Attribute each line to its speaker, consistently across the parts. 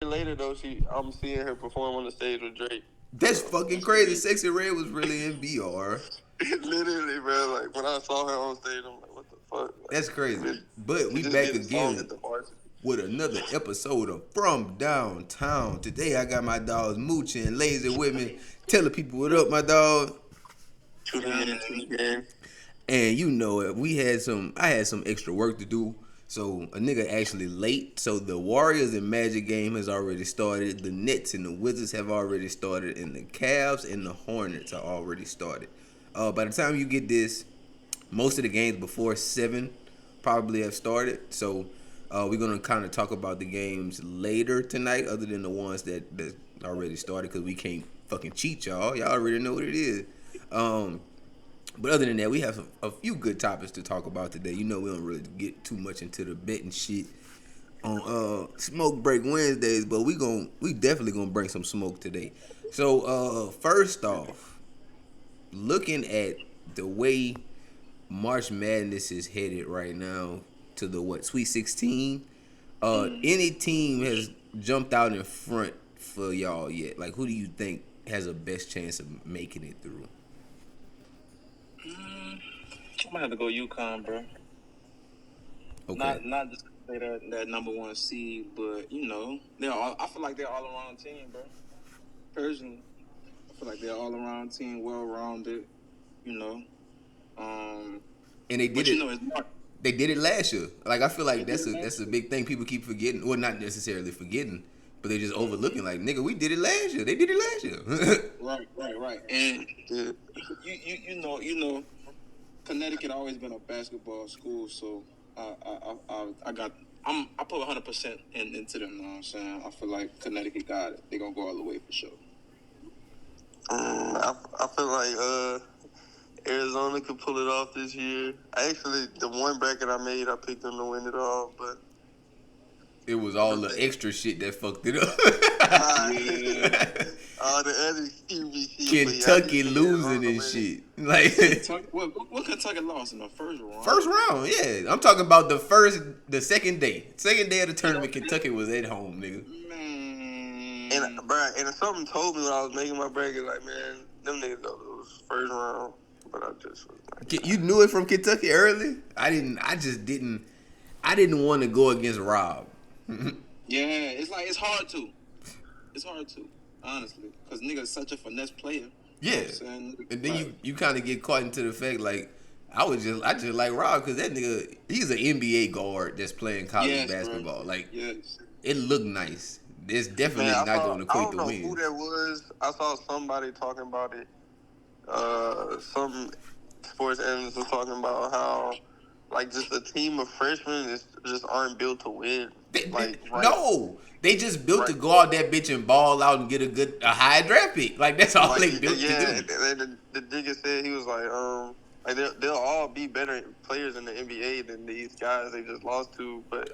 Speaker 1: later though, I'm seeing her perform on the stage with Drake.
Speaker 2: That's fucking crazy. Sexy Red was really in BR.
Speaker 1: Literally, bro. Like when I saw her on stage, I'm like, what the fuck? Like,
Speaker 2: That's crazy. But
Speaker 1: she
Speaker 2: we
Speaker 1: just
Speaker 2: back
Speaker 1: did a song
Speaker 2: again
Speaker 1: at the varsity.
Speaker 2: with another episode of From Downtown. Today I got my dogs Moochie and Lazy with me. Tell the people what up, my dog.
Speaker 1: Tune in, tune in.
Speaker 2: And you know it. I had some extra work to do. So a nigga actually late. So the Warriors and Magic game has already started. The Nets and the Wizards have already started. And the Cavs and the Hornets are already started. By the time you get this, most of the games before 7 probably have started. So we're gonna kind of talk about the games later tonight, other than the ones that already started, because we can't fucking cheat y'all. Y'all already know what it is. But other than that, we have a few good topics to talk about today. You know, we don't really get too much into the betting shit on Smoke Break Wednesdays, but we definitely gonna bring some smoke today. So first off, looking at the way March Madness is headed right now to the Sweet 16, any team has jumped out in front for y'all yet? Like, who do you think has a best chance of making it through?
Speaker 3: I might have to go UConn, bro.
Speaker 2: Okay.
Speaker 3: Not just say that number one seed, but you know, I feel like they're all around team, bro. Personally, I feel like they're all around team, well rounded. You know,
Speaker 2: And they did
Speaker 3: but
Speaker 2: it.
Speaker 3: you know, it's not.
Speaker 2: They did it last year. Like, I feel like that's a big thing people keep forgetting. Well, not necessarily forgetting, but they just overlooking. Like, nigga, we did it last year. They did it last year.
Speaker 3: Right. And you know, Connecticut always been a basketball school, so I put 100% into them. You know what I'm saying? I feel like Connecticut got it. They're gonna go all the way for sure.
Speaker 1: I feel like Arizona could pull it off this year. Actually, the one bracket I made, I picked them to win it all, but
Speaker 2: It was all the extra shit that fucked it up.
Speaker 1: all the other QB shit.
Speaker 2: Kentucky losing and shit. Like,
Speaker 3: What Kentucky lost in the first round?
Speaker 2: first round, yeah. I'm talking about the second day. Second day of the tournament, Kentucky was at home, nigga.
Speaker 1: And and something told me when I was making my bracket, like, man, them niggas go lose first round. But I just was like,
Speaker 2: You knew it from Kentucky early? I didn't want to go against Rob.
Speaker 3: Yeah, it's hard to. It's hard to, honestly, because nigga's such a finesse player.
Speaker 2: Yeah, and then you kind of get caught into the fact, like, I just like Rob because that nigga, he's an NBA guard that's playing college basketball. Bro. Like, it looked nice. It's definitely not going to equate to win.
Speaker 1: I don't know who that was. I saw somebody talking about it. Some sports analysts was talking about how, like, just a team of freshmen just aren't built to win.
Speaker 2: No, they just built to go out that bitch and ball out and get a high draft pick. Like, that's all they built to do.
Speaker 1: The nigga said, he was like they'll all be better players in the NBA than these guys they just lost to, but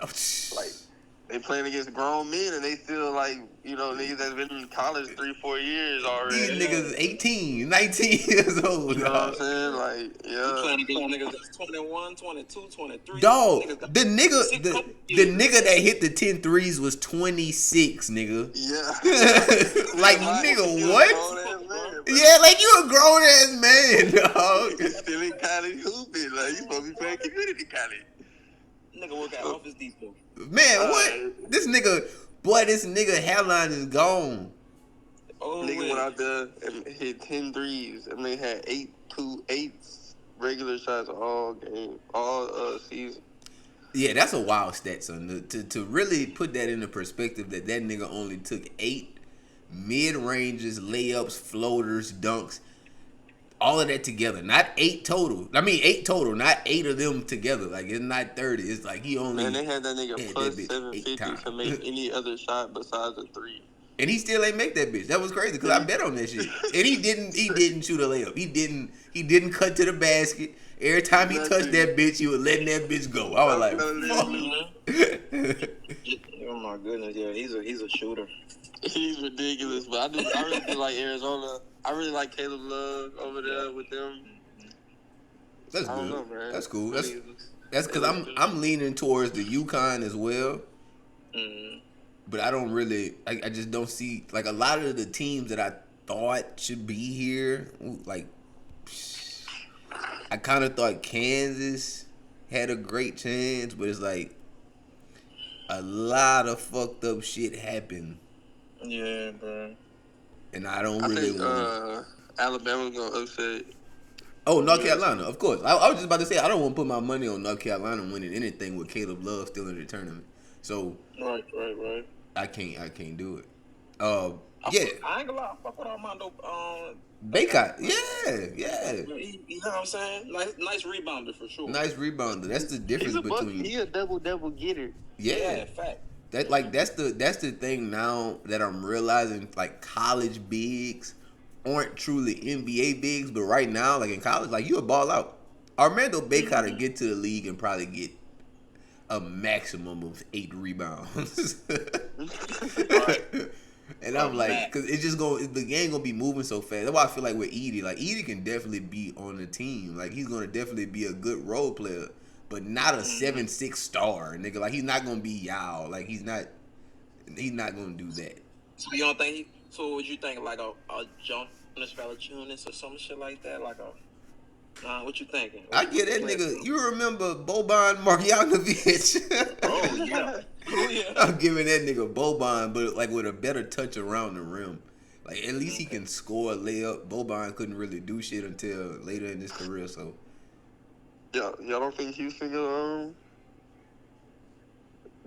Speaker 1: like, they playing against grown men and they still, like, you know, niggas that's been in college 3-4 years already.
Speaker 2: These niggas 18, 19 years old.
Speaker 1: You know what I'm saying? Like, yeah.
Speaker 3: You playing against niggas that's 21, 22, 23.
Speaker 2: Dog, the nigga that hit the 10 threes was 26, nigga.
Speaker 1: Yeah.
Speaker 2: Like, nigga, what? Yeah, like, you a grown ass man, dog.
Speaker 1: You still in college hooping. Like, you supposed to be playing community college.
Speaker 3: Nigga work at Office Depot.
Speaker 2: Man, what? This nigga hairline is gone.
Speaker 1: Nigga went out there and hit 10 threes, and they had 8 regular shots all game, all season.
Speaker 2: Yeah, that's a wild stat, son. To really put that into perspective, that nigga only took 8 mid-ranges, layups, floaters, dunks, all of that together. Not 8 total. I mean, 8 total, not 8 of them together. Like, it's not 30. It's like he only...
Speaker 1: Man, they had that nigga plus 750 to make any other shot besides a 3.
Speaker 2: And he still ain't make that bitch. That was crazy because I bet on that shit. And he didn't shoot a layup. He didn't cut to the basket. Every time he touched that bitch, he was letting that bitch go. I was like, fuck.
Speaker 3: Oh my goodness, yeah, he's a shooter.
Speaker 1: He's ridiculous, but I really do like Arizona. I really like Caleb Love over there with them.
Speaker 2: That's good. Know, man. That's cool. That's because I'm leaning towards the UConn as well. but I don't really. I just don't see like a lot of the teams that I thought should be here. Like I kind of thought Kansas had a great chance, but it's like a lot of fucked up shit happened.
Speaker 3: Yeah, bro.
Speaker 2: And I don't
Speaker 1: I
Speaker 2: really
Speaker 1: think
Speaker 2: want.
Speaker 1: Alabama's gonna upset.
Speaker 2: Oh, North Carolina, of course. I was just about to say I don't want to put my money on North Carolina winning anything with Caleb Love still in the tournament. So
Speaker 3: Right.
Speaker 2: I can't do it.
Speaker 3: I ain't gonna lie. I fuck with Armando.
Speaker 2: Baycott, yeah.
Speaker 3: You know what I'm saying? Nice rebounder for sure.
Speaker 2: Nice rebounder. That's the difference between.
Speaker 1: He a double getter.
Speaker 2: Yeah,
Speaker 3: fact.
Speaker 2: that's the thing now that I'm realizing. Like college bigs aren't truly NBA bigs, but right now, like in college, like you a ball out. Armando Baycott will get to the league and probably get a maximum of 8 rebounds. And I'm like, cause it's just the game gonna be moving so fast. That's why I feel like with Edey, like Edey can definitely be on the team. Like he's gonna definitely be a good role player, but not a 7'6" star, nigga. Like he's not gonna be Yao. Like he's not gonna do that.
Speaker 3: So you don't think? So would you think like a Jonas Valanciunas or some shit like that? Like what you thinking?
Speaker 2: I get that nigga. You remember Boban Marjanovic?
Speaker 3: Oh yeah.
Speaker 2: I'm giving that nigga Boban, but like with a better touch around the rim. Like at least he can score a layup. Boban couldn't really do shit until later in his career. So
Speaker 1: y'all don't think Houston gonna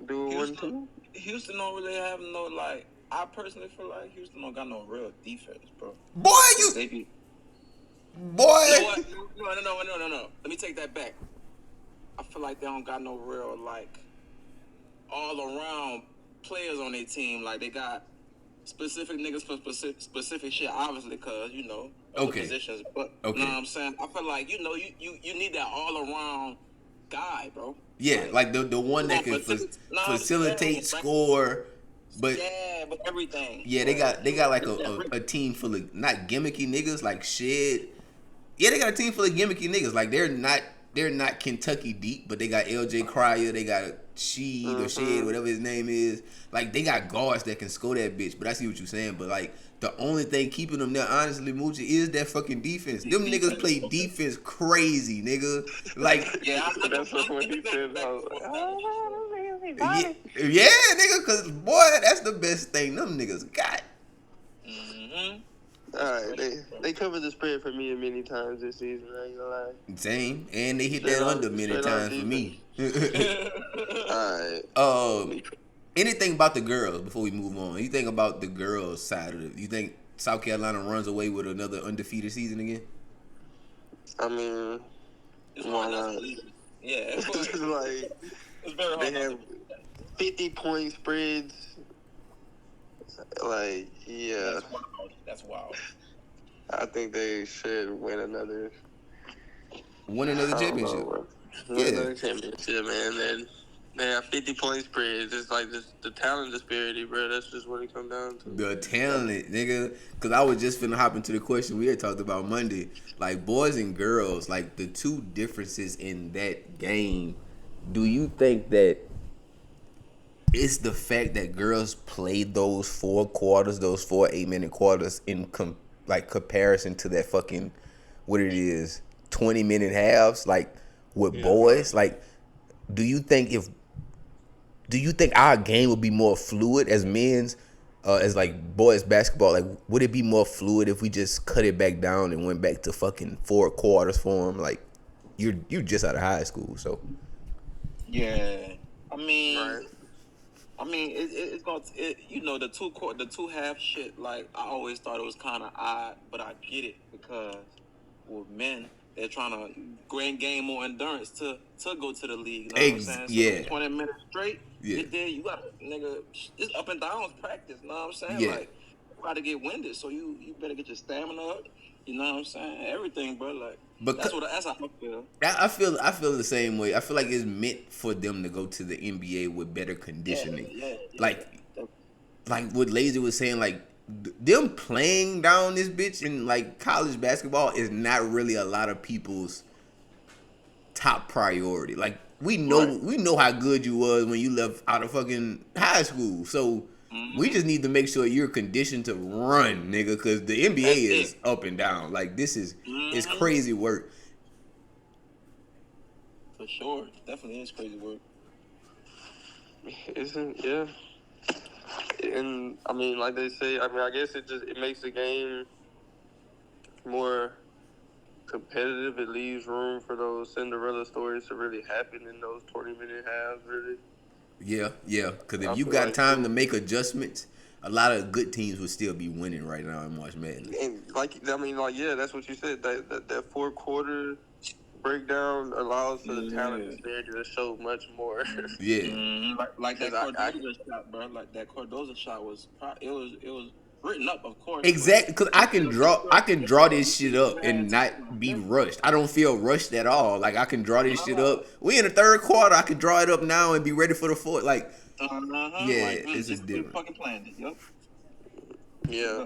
Speaker 1: do a 1-2?
Speaker 3: Houston don't really have no like. I personally feel like Houston don't got no real defense, bro.
Speaker 2: Boy, Boy.
Speaker 3: You know what? No. Let me take that back. I feel like they don't got no real like all around players on their team. Like they got specific niggas for specific shit, obviously, cause other positions. But you know what I'm saying? I feel like you need that all around guy, bro.
Speaker 2: Yeah, like the one that can facilitate, score. But
Speaker 3: but everything.
Speaker 2: Yeah, they got like a team full of not gimmicky niggas like shit. Yeah, they got a team full of gimmicky niggas. Like they're not Kentucky deep, but they got LJ Cryer, they got Sheed or Shed, whatever his name is. Like they got guards that can score that bitch. But I see what you're saying. But like the only thing keeping them there, honestly, Moochie, is that fucking defense. Them niggas play defense crazy, nigga. Like
Speaker 1: that's what he said.
Speaker 2: Yeah, nigga, cause boy, that's the best thing them niggas got.
Speaker 1: Alright, they covered the spread for me many times this season, I ain't gonna lie.
Speaker 2: Same. And they hit that under many times for me.
Speaker 1: Alright.
Speaker 2: Anything about the girls before we move on? You think about the girls side of it? You think South Carolina runs away with another undefeated season again?
Speaker 1: I mean, why not?
Speaker 3: Yeah,
Speaker 1: it's like
Speaker 3: it's very hard.
Speaker 1: They have 50-point spreads. Like, yeah.
Speaker 3: That's wild.
Speaker 1: I think they should win another
Speaker 2: championship.
Speaker 1: Another championship, man. Then they have 50-point spreads. It's like the talent disparity, bro. That's just what it comes down to.
Speaker 2: The talent, nigga. Because I was just finna hop into the question we had talked about Monday. Like, boys and girls, like, the two differences in that game. Do you think that it's the fact that girls played those 4 quarters, those 4 8-minute quarters in comparison to that fucking, what it is, 20-minute halves, like with boys? Like, do you think our game would be more fluid as men's, as like boys basketball? Like, would it be more fluid if we just cut it back down and went back to fucking 4 quarters for them? Like, you're just out of high school, so.
Speaker 3: Yeah, I mean, it's gonna, the 2 half shit. Like I always thought it was kind of odd, but I get it because with men, they're trying to gain more endurance to go to the league. You know what I'm saying? So 20 minutes straight. Yeah. You got nigga, it's up and downs practice. You know what I'm saying?
Speaker 2: Yeah.
Speaker 3: Like you got to get winded, so you better get your stamina up. You know what I'm saying? Everything, bro. Like. But that's how I feel. I feel the same way. I feel like it's meant for them to go to the NBA with better conditioning. Yeah. Like what Lazy was saying, like them playing down this bitch in like college basketball is not really a lot of people's top priority. Like
Speaker 2: we know how good you was when you left out of fucking high school. So we just need to make sure you're conditioned to run, nigga, because the NBA is up and down. Like this is it's crazy work.
Speaker 3: For sure, definitely is crazy work.
Speaker 1: Isn't yeah. And I mean, like they say, I mean, I guess it makes the game more competitive. It leaves room for those Cinderella stories to really happen in those 20-minute halves, really.
Speaker 2: Yeah. Because if you got time to make adjustments, a lot of good teams would still be winning right now in March Madness.
Speaker 1: And that's what you said. That fourth quarter breakdown allows for the talent disparity to show much more.
Speaker 2: Yeah.
Speaker 3: Like that Cardozo shot, bro. Like that Cardozo shot was written up, of course.
Speaker 2: Exactly, because I can draw this shit up and not be rushed. I don't feel rushed at all. Like I can draw this shit up. We in the third quarter. I can draw it up now and be ready for the fourth. Like, it's just different.
Speaker 3: Fucking planned it. Yep.
Speaker 1: Yeah.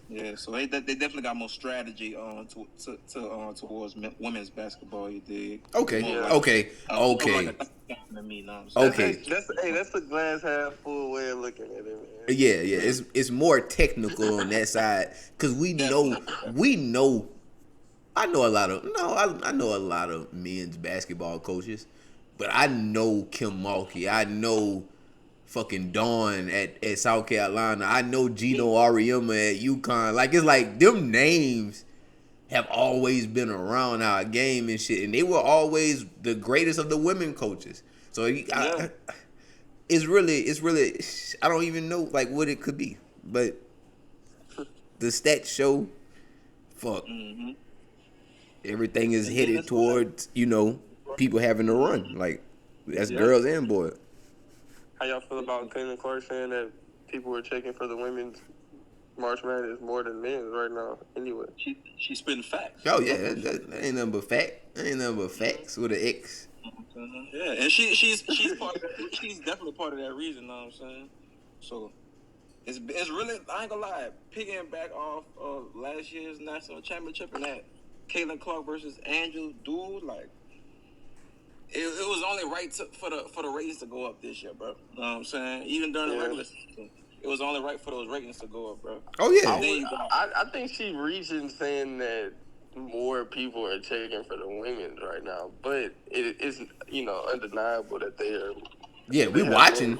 Speaker 3: Yeah, so they definitely got more strategy towards women's basketball. You dig?
Speaker 2: Okay.
Speaker 1: That's the glass half full way of looking at it, man.
Speaker 2: Yeah. It's more technical on that side because we know. I know a lot of men's basketball coaches, but I know Kim Mulkey. I know fucking Dawn at South Carolina. I know Gino Auriemma at UConn. Like, it's like them names have always been around our game and shit, and they were always the greatest of the women coaches. So it's really I don't even know like what it could be, but the stats show everything is headed towards people having to run. Like that's girls and boys.
Speaker 1: How y'all feel about Caitlin Clark saying that people were checking for the women's March Madness more than men's right now? Anyway,
Speaker 3: she's spitting facts.
Speaker 2: Oh yeah, that ain't nothing but fact. That ain't nothing but facts with an X.
Speaker 3: Yeah, and she's definitely part of that reason. Know what I'm saying? So it's really, I ain't gonna lie, picking back off of last year's national championship and that Caitlin Clark versus Angel dude, like. It was only right for the ratings to go up this year, bro. You know what I'm saying? Even during the regular season, it was only right for those ratings to go up, bro.
Speaker 2: Oh, yeah.
Speaker 1: I think she reaching saying that more people are checking for the women's right now, but it's undeniable that they are.
Speaker 2: Yeah, we watching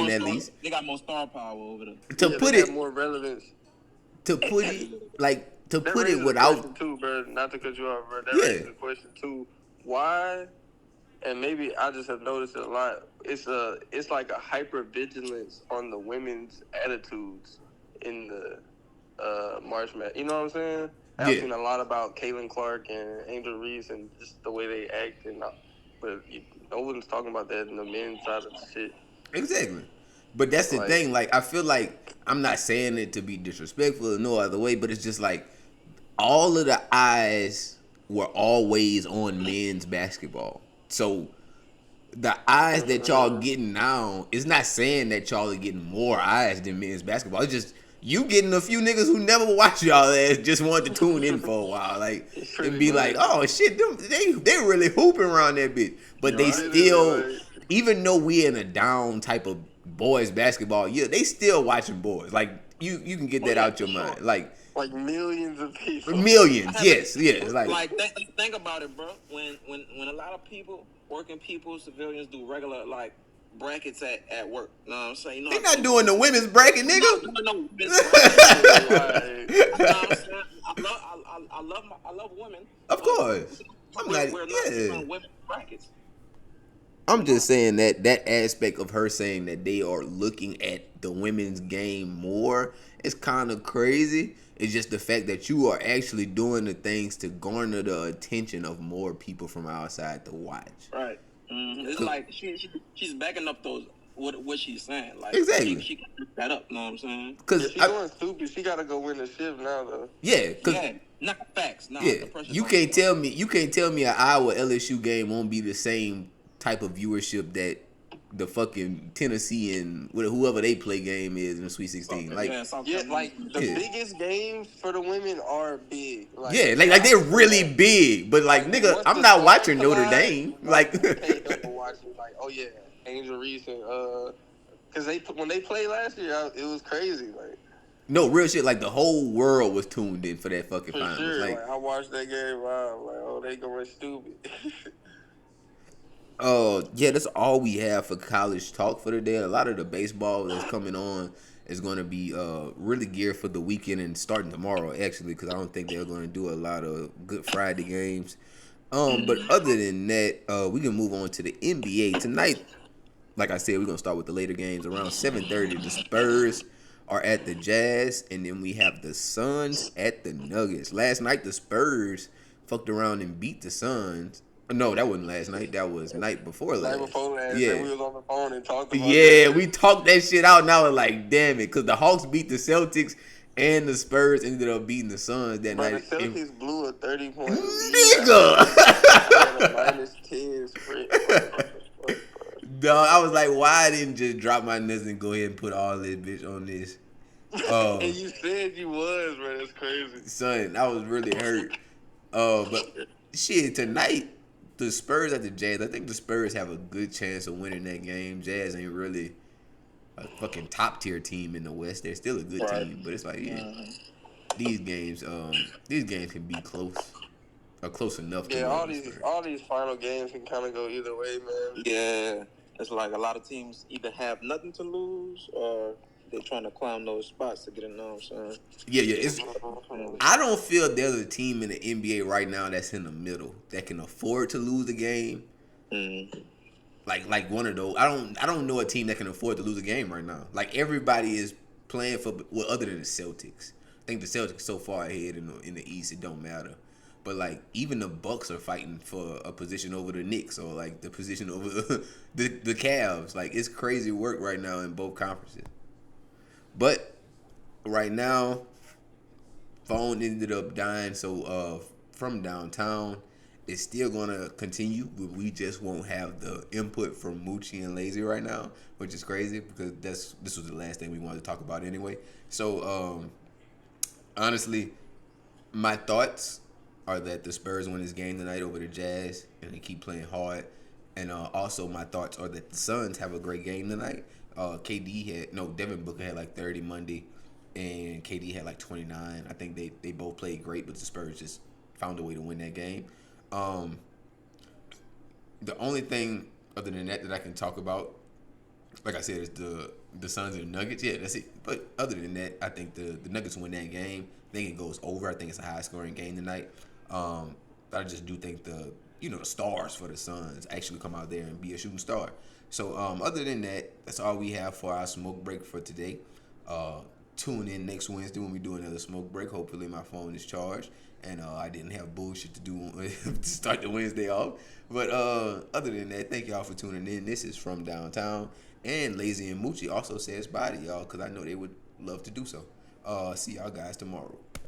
Speaker 2: at least.
Speaker 3: They got more star power over them.
Speaker 2: To put it
Speaker 1: more relevance.
Speaker 2: To put it without
Speaker 1: too, bro. Not to cut you off, bro. That raises the question too. Why? And maybe I just have noticed it a lot. It's like a hyper vigilance on the women's attitudes in the March Madness. You know what I'm saying? I've seen a lot about Caitlin Clark and Angel Reese and just the way they act, but no one's talking about that in the men's side of the shit.
Speaker 2: Exactly. But that's the thing. Like, I feel like I'm not saying it to be disrespectful or no other way, but it's just like all of the eyes were always on men's basketball. So the eyes that y'all getting now is not saying that y'all are getting more eyes than men's basketball. It's just you getting a few niggas who never watch y'all ass just want to tune in for a while, like and be like, oh shit, they really hooping around that bitch. But they still, even though we in a down type of boys basketball, they still watching boys. Like you can get that out your mind, like
Speaker 1: millions of people.
Speaker 2: Millions, yes. Like
Speaker 3: think about it, bro. When a lot of people, working people, civilians do regular like brackets at work. You know what I'm saying?
Speaker 2: They're not doing the women's bracket, nigga.
Speaker 3: No women's bracket. You know what I'm saying? I love women.
Speaker 2: Of course.
Speaker 3: We're not doing women's brackets.
Speaker 2: I'm just saying that aspect of her saying that they are looking at the women's game more is kind of crazy. It's just the fact that you are actually doing the things to garner the attention of more people from outside to watch.
Speaker 3: Right. Mm-hmm. It's like she's backing up those what she's saying. Like
Speaker 2: exactly.
Speaker 3: She can pick that up. You know what I'm saying?
Speaker 1: Because she's going stupid. She gotta go win the shift now, though.
Speaker 2: Yeah.
Speaker 3: Not facts. Nah,
Speaker 2: yeah. You can't tell me an Iowa LSU game won't be the same type of viewership that the fucking Tennessee and whoever they play game is in the Sweet 16. Like,
Speaker 1: like the biggest games for the women are big.
Speaker 2: Like, yeah, like they're really big. But like, nigga, I'm not watching Notre Dame. Like,
Speaker 1: watching like, oh yeah, Angel Reese and because when they played last year, it was crazy. Like,
Speaker 2: no, real shit. Like, the whole world was tuned in for that fucking finals.
Speaker 1: Sure. Like, I watched that game live. Like, oh, they going stupid.
Speaker 2: Yeah, that's all we have for college talk for today. A lot of the baseball that's coming on is going to be really geared for the weekend and starting tomorrow, actually, because I don't think they're going to do a lot of Good Friday games. But other than that, we can move on to the NBA tonight. Like I said, we're going to start with the later games. Around 7:30, the Spurs are at the Jazz, and then we have the Suns at the Nuggets. Last night, the Spurs fucked around and beat the Suns. No, that wasn't last night. That was night before last.
Speaker 1: Night before last. Yeah, we was on the phone and talked about
Speaker 2: that. We talked that shit out, and I was like, damn it, because the Hawks beat the Celtics, and the Spurs ended up beating the Suns that night.
Speaker 1: The Celtics blew a 30-point lead.
Speaker 2: Nigga!
Speaker 1: -10 sprint.
Speaker 2: Dog, I was like, why I didn't just drop my nuts and go ahead and put all this bitch on this?
Speaker 1: And you said you was, bro. That's crazy.
Speaker 2: Son, I was really hurt. But shit, tonight, the Spurs at the Jazz, I think the Spurs have a good chance of winning that game. Jazz ain't really a fucking top tier team in the West. They're still a good team, but it's like, these games can be close or close enough.
Speaker 1: Yeah, all these final games can kind of go either way, man.
Speaker 3: Yeah, it's like a lot of teams either have nothing to lose or they're trying to climb those spots to get in there. So
Speaker 2: yeah. I don't feel there's a team in the NBA right now that's in the middle that can afford to lose a game. Like one of those. I don't know a team that can afford to lose a game right now. Like, everybody is playing for, well, other than the Celtics. I think the Celtics are so far ahead in the East, it don't matter. But like, even the Bucks are fighting for a position over the Knicks, or like the position over the Cavs. Like, it's crazy work right now in both conferences. But right now, phone ended up dying. So from downtown, it's still gonna continue. But we just won't have the input from Moochie and Lazy right now, which is crazy because this was the last thing we wanted to talk about anyway. So honestly, my thoughts are that the Spurs win this game tonight over the Jazz, and they keep playing hard. And also, my thoughts are that the Suns have a great game tonight. Devin Booker had like 30 Monday, and KD had like 29. I think they both played great, but the Spurs just found a way to win that game. The only thing other than that I can talk about, like I said, is the Suns and the Nuggets. Yeah, that's it. But other than that, I think the Nuggets win that game. I think it goes over. I think it's a high scoring game tonight. I just do think the stars for the Suns actually come out there and be a shooting star. So other than that, that's all we have for our smoke break for today. Tune in next Wednesday when we do another smoke break. Hopefully my phone is charged and I didn't have bullshit to do to start the Wednesday off. But other than that, thank y'all for tuning in. This is From Downtown, and Lazy and Moochie also says bye to y'all because I know they would love to do so. See y'all guys tomorrow.